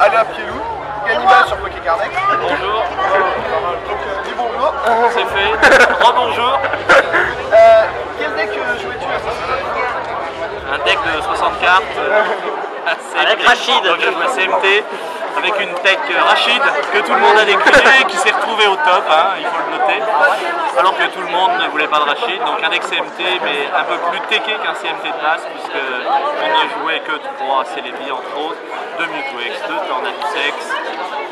Alain Pielou, Ganimal sur Pokécardex. Bonjour. Donc dis bonjour. C'est fait. Rebonjour. Quel deck jouais-tu à ça? Un deck de 60 cartes. Avec Rachid. Donc je joue à CMT avec une tech Rachid que tout le monde a décrié et qui s'est retrouvé au top, hein, il faut le noter. Alors que tout le monde ne voulait pas de Rachid. Donc un deck CMT mais un peu plus teché qu'un CMT de base puisqu'on ne jouait que 3 Celebi entre autres, 2 Mewtwo X, 2 Tornadus X,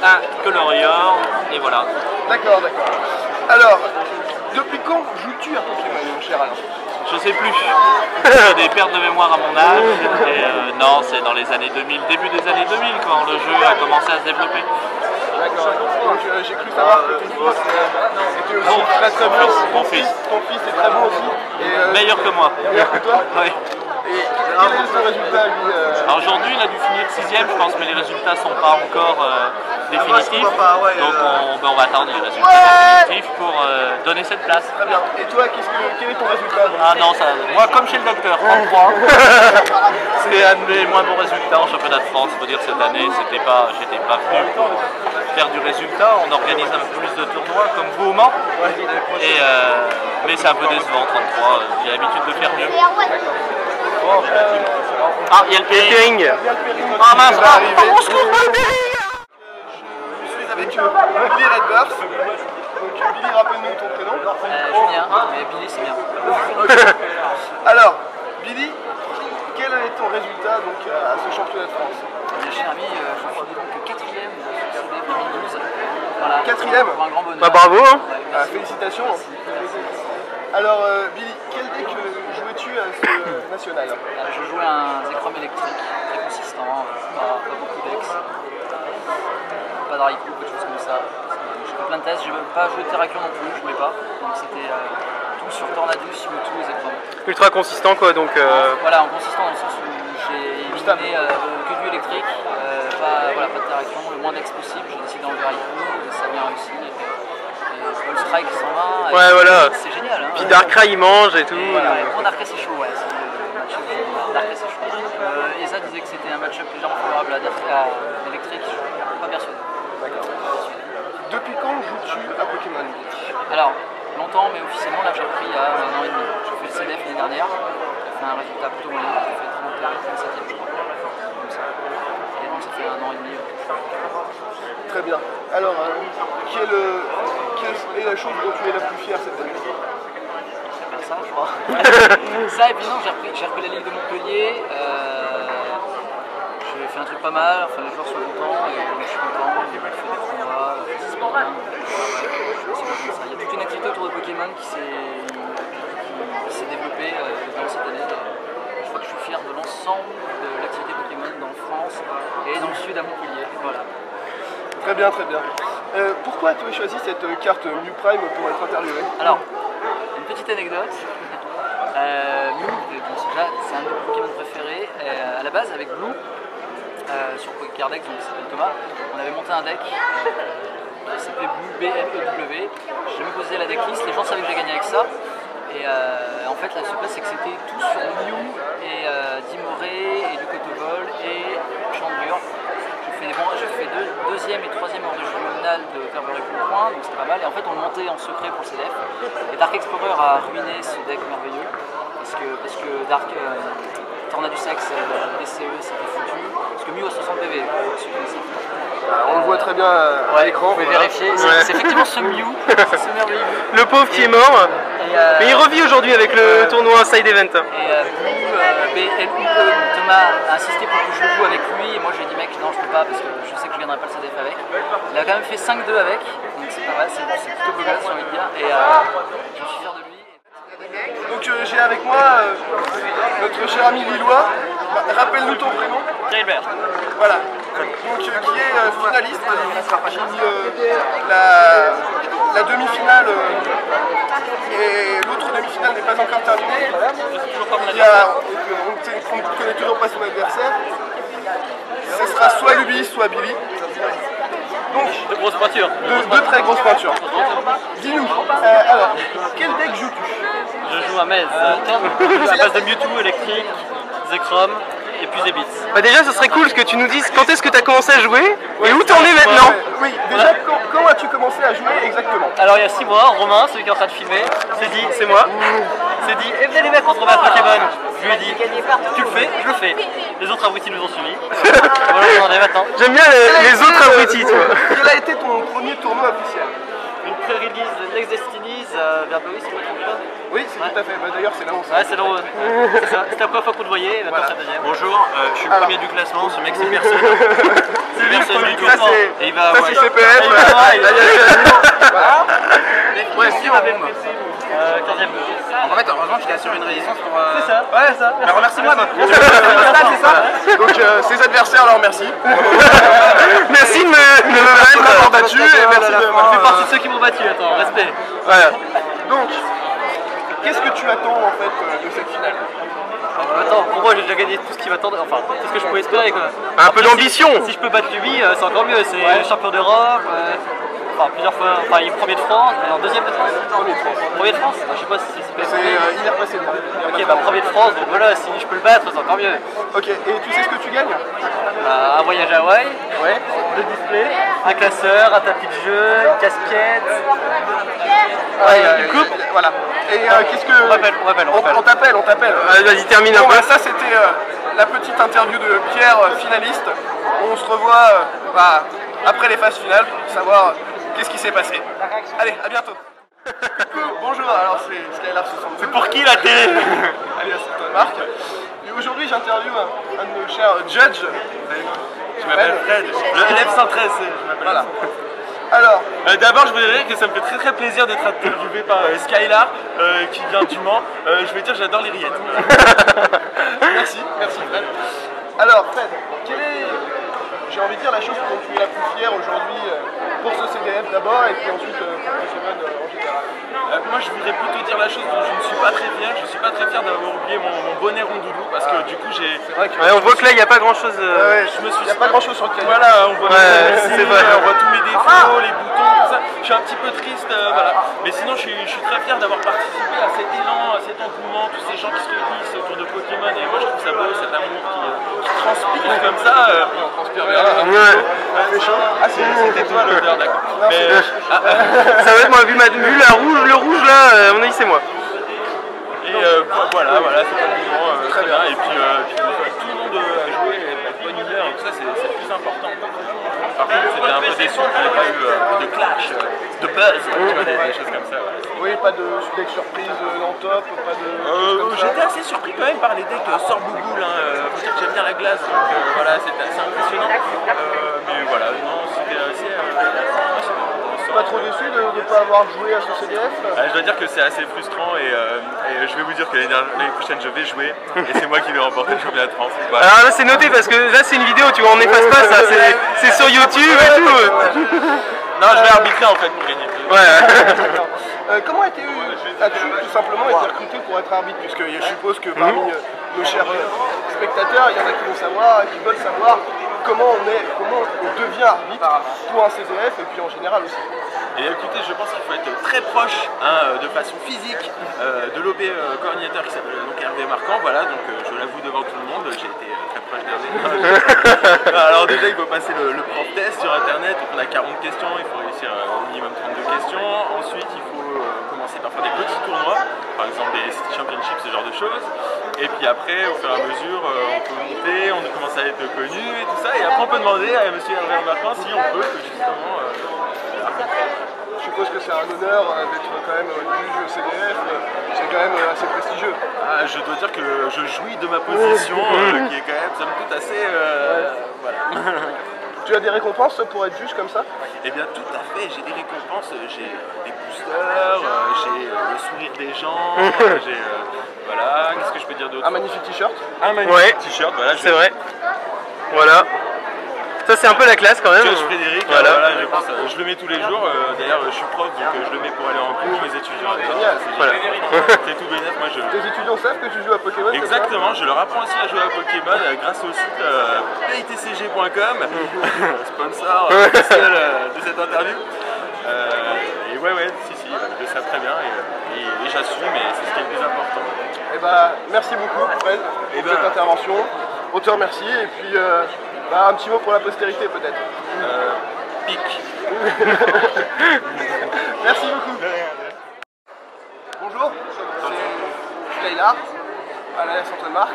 1 Colorior et voilà. D'accord, d'accord. Alors, depuis quand joues-tu à Pokémon, mon cher Alain? Je sais plus. J'ai des pertes de mémoire à mon âge. Et non, c'est dans les années 2000, début des années 2000 quand le jeu a commencé à se développer. D'accord. Donc j'ai cru savoir que tes fils étaient aussi très très bons. Mon fils. Ton fils est très bon aussi. Et, meilleur que moi. Meilleur que toi? Oui. Et quel est son résultat lui Alors aujourd'hui il a dû finir 6ème je pense, mais les résultats sont pas encore définitifs. Donc on va attendre les résultats définitifs pour donner cette place. Très bien. Et toi, quel est ton résultat donc? Ah non, ça, moi comme chez le docteur, 33. C'est un de mes moins bons résultats en championnat de France. Il faut dire que cette année, j'étais pas venu pour faire du résultat. On organise un peu plus de tournois comme vous au Mans. Et, mais c'est un peu décevant, 33. J'ai l'habitude de faire mieux. Ah, il y a le pairing. Ah mince, on se coupe le pairing. Je suis avec Billy Redburst. Donc Billy, rappelle-nous ton prénom. Julien, mais Billy c'est bien. Alors, Billy, quel est ton résultat donc, à ce championnat de France? Cher ami, je finis donc 4ème sur CD 2012. Voilà. 4ème? Pour un grand bonheur. Bah, bravo hein. Félicitations. Alors Billy, quel deck jouais-tu à ce national? Je jouais un Zekrom électrique, très consistant, pas beaucoup d'ex. Pas d'haricot, pas de choses comme ça. J'ai fait plein de tests, j'ai même pas joué de Terrakion non plus, je voulais pas. Donc c'était tout sur Tornadus, Mewtwo et Zekrom. Ultra consistant quoi donc. Voilà, en consistant dans le sens où j'ai éliminé que du électrique, pas de Terrakion, le moins d'ex possible, j'ai décidé d'enlever haricot, et ça a bien réussi. Le strike 120, ouais, voilà. C'est génial. Hein, puis Darkrai il mange et tout. Voilà, pour Darkrai c'est chaud, ouais. Darkrai c'est chaud. Eza disait que c'était un match-up légèrement favorable à l'électrique, je suis pas persuadé. Depuis quand joues-tu à Pokémon? Alors, longtemps, mais officiellement, là j'ai repris il y a 1 an et demi. J'ai fait le CDF l'année dernière, j'ai fait un résultat plutôt moyen, j'ai fait 37ème je crois. Comme ça. Et donc ça fait 1 an et demi. Très bien. Alors, quelle est la chose dont tu es la plus fière cette année? Ça, je crois. Ça, et puis non, j'ai repris la Ligue de Montpellier. J'ai fait un truc pas mal, enfin les joueurs sont contents et je suis content. J'ai fait des tournois, ça se passe bien. Il y a toute une activité autour de Pokémon qui s'est développée dans cette année. Je crois que je suis fier de l'ensemble de l'activité Pokémon dans France et dans le sud à Montpellier. Voilà. Très bien, très bien. Pourquoi tu as choisi cette carte Mew Prime pour être interviewé? Alors, une petite anecdote. Mew, c'est un de mes Pokémon préférés. À la base, avec Blue, sur Pokécardex, donc qui s'appelle Thomas, on avait monté un deck qui s'appelait Blue BMEW. J'ai jamais posé la decklist, les gens savaient que j'ai gagné avec ça. Et en fait, la surprise, c'est que c'était tout sur Mew et Dimoré et du Cotobol et Chandelure. J'ai fait 2e et 3e hors de juvénal de Ferbery pour le point, donc c'était pas mal. Et en fait, on le montait en secret pour le CDF. Et Dark Explorer a ruiné ce deck merveilleux parce que Dark Tornadus X DCE c'était foutu. Parce que Mew a 60 PV. On le voit très bien à l'écran. Vous pouvez vérifier. C'est effectivement ce Mew. C'est ce merveilleux. Le pauvre qui est mort. Mais il revit aujourd'hui avec le tournoi Side Event. Et Thomas a insisté pour que je joue avec lui. Et moi j'ai dit mec non je peux pas parce que je sais que je viendrai pas le CDF avec. Il a quand même fait 5-2 avec. Donc c'est pas mal, c'est plutôt beau gosse j'ai envie de dire. Et je suis fier de lui. Donc j'ai avec moi notre cher ami Lillois. Rappelle-nous ton prénom. Gilbert. Voilà. Donc qui est finaliste, qui la demi-finale et l'autre demi-finale n'est pas encore terminée. On ne connaît toujours pas son adversaire. Ce sera soit Luby, soit Billy. Donc, De grosses pointures. Deux très grosses pointures. Dis-nous, alors, quel deck joues-tu? Je joue à Metz. À base de Mewtwo électrique, Zekrom et plus des bits. Bah déjà, ce serait cool que tu nous dises quand est-ce que tu as commencé à jouer et où t'en es maintenant. Oui, déjà, quand as-tu commencé à jouer exactement? Alors il y a 6 mois, Romain, celui qui est en train de filmer, s'est dit, C'est moi. s'est dit, eh venez les mecs, on se remet à Pokémon. Je lui ai dit, tu le fais, je le fais. Les autres abrutis nous ont suivis. Voilà, on en est maintenant. J'aime bien les autres abrutis, tu vois. Quel a été ton premier tournoi officiel? Une pré-release de Next Destinies vers Bowie, si je ne me trompe pas. Oui, c'est tout à fait. Bah, d'ailleurs, c'est là où on s'est. Ouais, c'est drôle. C'est ça. C'était la première fois qu'on le voyait, et maintenant c'est la deuxième. Bonjour, je suis le premier du classement, ce mec c'est personne. C'est personne du tout. Ça, c'est Et il va ça, c'est CPF. Ouais, si on avait le 15ème. En fait, heureusement, je t'assure une résistance pour. C'est ça, ouais, ça. Mais remercie-moi, donc. C'est ça. Donc, ses adversaires leur merci. Merci de m'avoir battu et merci de Je fais partie de ceux qui m'ont battu, attends, respect. Voilà. Donc, qu'est-ce que tu attends en fait de cette finale? Attends, pour moi j'ai déjà gagné tout ce qui m'attendait, enfin tout ce que je pouvais espérer quoi. Un peu d'ambition. Si je peux battre lui, c'est encore mieux, c'est champion d'Europe, enfin plusieurs fois, enfin il est premier de France, mais en deuxième de France. Premier de France. Je sais pas si c'est pas Il est repassé devant. Ok, bah premier de France, donc voilà, si je peux le battre, c'est encore mieux. Ok, et tu sais ce que tu gagnes? Un voyage à Hawaï, deux displays, un classeur, un tapis de jeu, une casquette. Une coupe. Voilà. Et qu'est-ce que. On t'appelle. Vas-y, termine un Bon, peu. bah, ça c'était la petite interview de Pierre, finaliste. On se revoit après les phases finales pour savoir qu'est-ce qui s'est passé. Allez, à bientôt. Coucou, bonjour, alors c'est Skylar 62. C'est pour qui la télé? Alias Marc. Et aujourd'hui j'interviewe un de nos chers judges. Je m'appelle Fred, le élève 113. Voilà. Alors, D'abord, je voudrais dire que ça me fait très très plaisir d'être interviewé par Skylar qui vient du Mans. Je veux dire, j'adore les rillettes. merci Fred. Alors Fred, quelle est, j'ai envie de dire, la chose dont tu es la plus fière aujourd'hui pour ce CDF d'abord et puis ensuite pour Pokémon en général? Moi, je voudrais plutôt dire la chose dont je ne suis pas très fier. Je suis pas très fier d'avoir oublié mon bonnet rondoudou parce que du coup, j'ai. Ouais, on voit que là, il n'y a pas grand chose. Je me suis. Il n'y a pas grand chose sur le canal. Voilà, on voit, c'est vrai. on voit tous mes défauts, les boutons, tout ça. Je suis un petit peu triste, voilà. Mais sinon, je suis très fier d'avoir participé à cet élan, à cet engouement, tous ces gens qui se réunissent autour de Pokémon. Et moi, je trouve ça beau, cet amour qui transpire comme ça. On transpire bien. Ah, c'était toi l'odeur, d'accord. Mais Ça va être moi, vu le rouge là, à mon avis, c'est moi. et voilà, c'est pas le moment, très bien. Et puis tout le monde a joué, de bonne humeur et tout ça, c'est le plus important. Par contre, c'était un peu déçu qu'il n'y ait pas eu de clash, de buzz, tu vois, des choses comme ça. Voilà. Oui, pas de deck surprise dans top, pas de. J'étais assez surpris quand même par les decks Sorbouboule, faut dire que j'aime bien la glace, donc voilà, c'était assez impressionnant. Mais voilà, non, c'était assez Pas trop déçu de ne pas avoir joué à ce CDF? Je dois dire que c'est assez frustrant et je vais vous dire que l'année prochaine je vais jouer et c'est moi qui vais remporter le championnat de France. Voilà. Alors là, c'est noté parce que là, c'est une vidéo, tu vois, on n'efface pas ça, c'est sur YouTube et tout. Non, je vais arbitrer en fait pour gagner. Ouais. Comment as-tu tout simplement été recruté pour être arbitre? Puisque je suppose que parmi nos chers spectateurs, il y en a qui vont savoir, qui veulent savoir comment on devient arbitre pour un CDF et puis en général aussi. Et écoutez, je pense qu'il faut être très proche de façon physique de l'OP coordinateur qui s'appelle donc Hervé Marquand. Voilà, donc je l'avoue devant tout le monde, j'ai été très proche d'Hervé. Alors déjà, il faut passer le prof test sur internet, donc on a 40 questions, il faut réussir au minimum 32 questions. Ensuite, il faut commencer par faire des petits tournois, par exemple des City Championships, ce genre de choses. Et puis après, au fur et à mesure, on peut monter, on commence à être connu et tout ça. Et après, on peut demander à M. Hervé Marquand si on peut justement Je suppose que c'est un honneur d'être quand même juge CDF, c'est quand même assez prestigieux. Je dois dire que je jouis de ma position qui est quand même, somme toute, assez... voilà. Tu as des récompenses pour être juge comme ça? Eh bien tout à fait, j'ai des récompenses, j'ai des boosters, j'ai le sourire des gens, j'ai... voilà, qu'est-ce que je peux dire d'autre? Un magnifique t-shirt. Un magnifique t-shirt, voilà. C'est vrai. Voilà. Ça c'est un peu la classe quand même. Judge Frédéric, voilà, je le mets tous les jours, d'ailleurs je suis prof donc je le mets pour aller en cours, mes étudiants. Génial. Voilà. C'est tout bénéf, moi je... Tes étudiants savent que tu joues à Pokémon? Exactement, je leur apprends aussi à jouer à Pokémon grâce au site paytcg.com, sponsor officiel de cette interview. Et ouais, si, je sais très bien et j'assume et c'est ce qui est le plus important. Eh bah, merci beaucoup Fred pour cette intervention. On te remercie et puis bah, un petit mot pour la postérité peut-être. Pique. Merci beaucoup. Bonjour, c'est Leïla, alias Antoine Marc.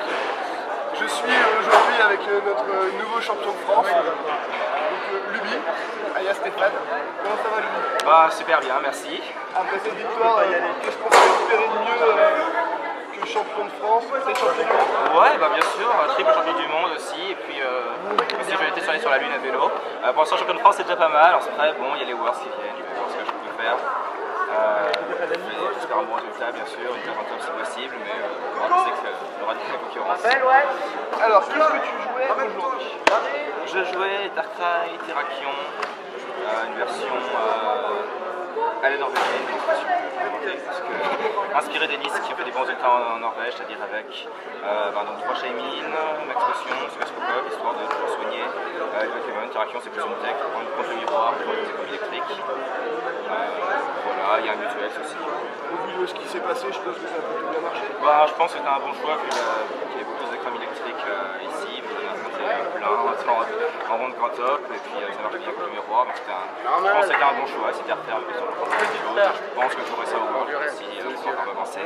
Je suis aujourd'hui avec notre nouveau champion de France, donc Luby, alias Stéphane. Comment ça va Luby? Bah, super bien, merci. Après cette victoire, qu'est-ce qu'on peut espérer de mieux que champion de France? C'est champion du monde? Ouais, bah bien sûr, triple champion du monde aussi, et puis aussi j'ai été sur la lune à vélo. Pour l'instant, champion de France c'est déjà pas mal, après bon, il y a les Worlds qui viennent, je vais voir ce que je peux faire. J'espère un bon résultat bien sûr, une terre en top si possible, mais je sais qu'il y aura de la concurrence. Alors, qu'est-ce que tu jouais aujourd'hui? Je jouais Darkrai, Terrakion, une version à la norvégienne, parce que inspiré des Nice qui ont fait des bons résultats en Norvège, c'est-à-dire avec donc 3 Shaymin, Max Potion, Super Scopop, histoire de toujours soigner les Pokémon. Terrakion c'est plus une tech contre le miroir, pour les écoles électriques. Voilà, il y a un mutuel aussi. Au vu de ce qui s'est passé, je pense que ça a plutôt bien marché. Bah, je pense que c'était un bon choix, vu qu'il y avait beaucoup d'écrans électriques ici, vous avez un plein, en rond de grand top, et puis ça marche bien contre le miroir, donc je pense que c'était un bon choix, c'était à refaire avec les autres. Je pense que je ferai ça au World si le temps va avancer.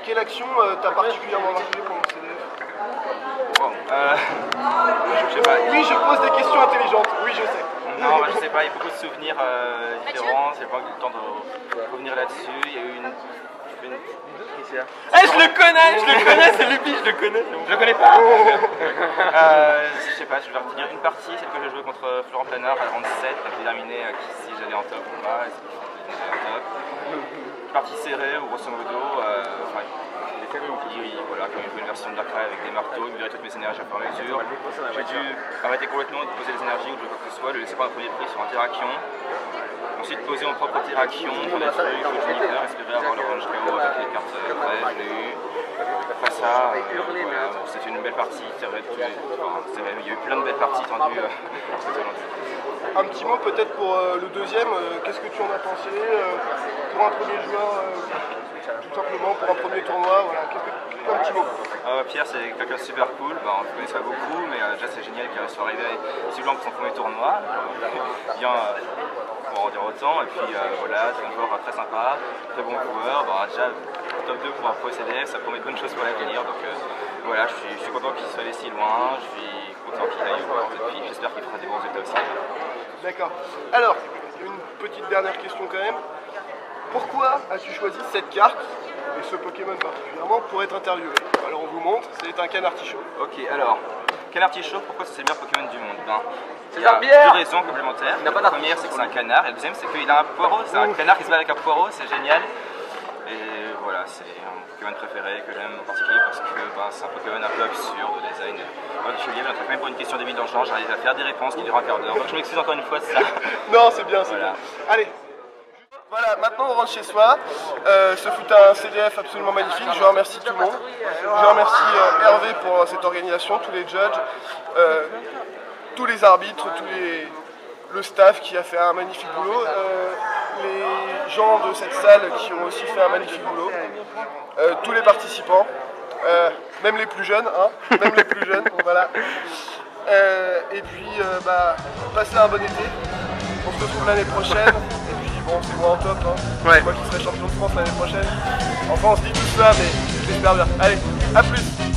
Quelle action t'a particulièrement marqué pendant le CDF? Bon, je sais pas. Oui, je pose des questions intelligentes, oui je sais. Non, bah, je sais pas, il y a beaucoup de souvenirs différents, j'ai pas eu le temps de revenir là-dessus. Il y a eu une. Eh, je le connais, c'est Luby, je le connais. Je le connais pas. Je sais pas, je vais retenir une partie, celle que j'ai jouée contre Florent Planard à la round 7, qui a déterminé si j'allais en top ou pas, et si j'allais en top. Une partie serrée où grosso modo, voilà, quand il jouait une version de Darkrai avec des marteaux, il virait toutes mes énergies à fur et à mesure. J'ai dû arrêter complètement de poser les énergies ou de jouer quoi que ce soit, le laisser prendre un premier prix sur un Terrakion. Ensuite poser mon propre Terrakion, pour les trucs, faut Juniper, espérer avoir le range KO avec les cartes prêtes, je l'ai eu. Après ça, voilà, c'était une belle partie, il y a eu plein de belles parties tendues tout au long du jeu. Un petit mot peut-être pour le deuxième, qu'est-ce que tu en as pensé pour un premier joueur, tout simplement pour un premier tournoi, voilà, un petit mot. Pierre c'est quelqu'un de super cool, on ne le connaît pas beaucoup, mais déjà c'est génial qu'il soit arrivé si blanc pour son premier tournoi, bien pour en dire autant, et puis voilà, c'est un joueur très sympa, très bon joueur, déjà top 2 pour un pro CDF, ça promet de bonnes choses pour l'avenir, donc voilà, je suis content qu'il soit allé si loin, je suis content qu'il aille au World, et puis j'espère qu'il fera des bons résultats aussi. D'accord. Alors, une petite dernière question quand même. Pourquoi as-tu choisi cette carte, et ce Pokémon particulièrement, pour être interviewé? Alors on vous montre, c'est un canartichaud. Ok, alors, canartichaud, pourquoi c'est le meilleur Pokémon du monde? Il y a deux raisons complémentaires. La première, c'est que c'est un canard, et la deuxième, c'est qu'il a un poireau. C'est un canard qui se bat avec un poireau, c'est génial. Et voilà, c'est un Pokémon préféré que j'aime en particulier parce que c'est un Pokémon un peu absurde, au design particulier. Même pour une question d'émis dans le genre, j'arrive à faire des réponses qui durent un quart d'heure. Donc je m'excuse encore une fois de ça. Non, c'est bien, c'est voilà. Bien. Allez. Voilà, maintenant on rentre chez soi. Ce fut un CDF absolument magnifique. Je remercie tout le monde. Je remercie Hervé pour cette organisation, tous les judges, tous les arbitres, le staff qui a fait un magnifique boulot, les gens de cette salle qui ont aussi fait un magnifique boulot, tous les participants, même les plus jeunes, hein, même les plus jeunes, voilà. Et puis, passez un bon été. On se retrouve l'année prochaine. Bon, c'est moi en top, hein. Ouais. Moi qui serai champion de France l'année prochaine. Enfin, on se dit tout ça, mais j'espère bien. Allez, à plus.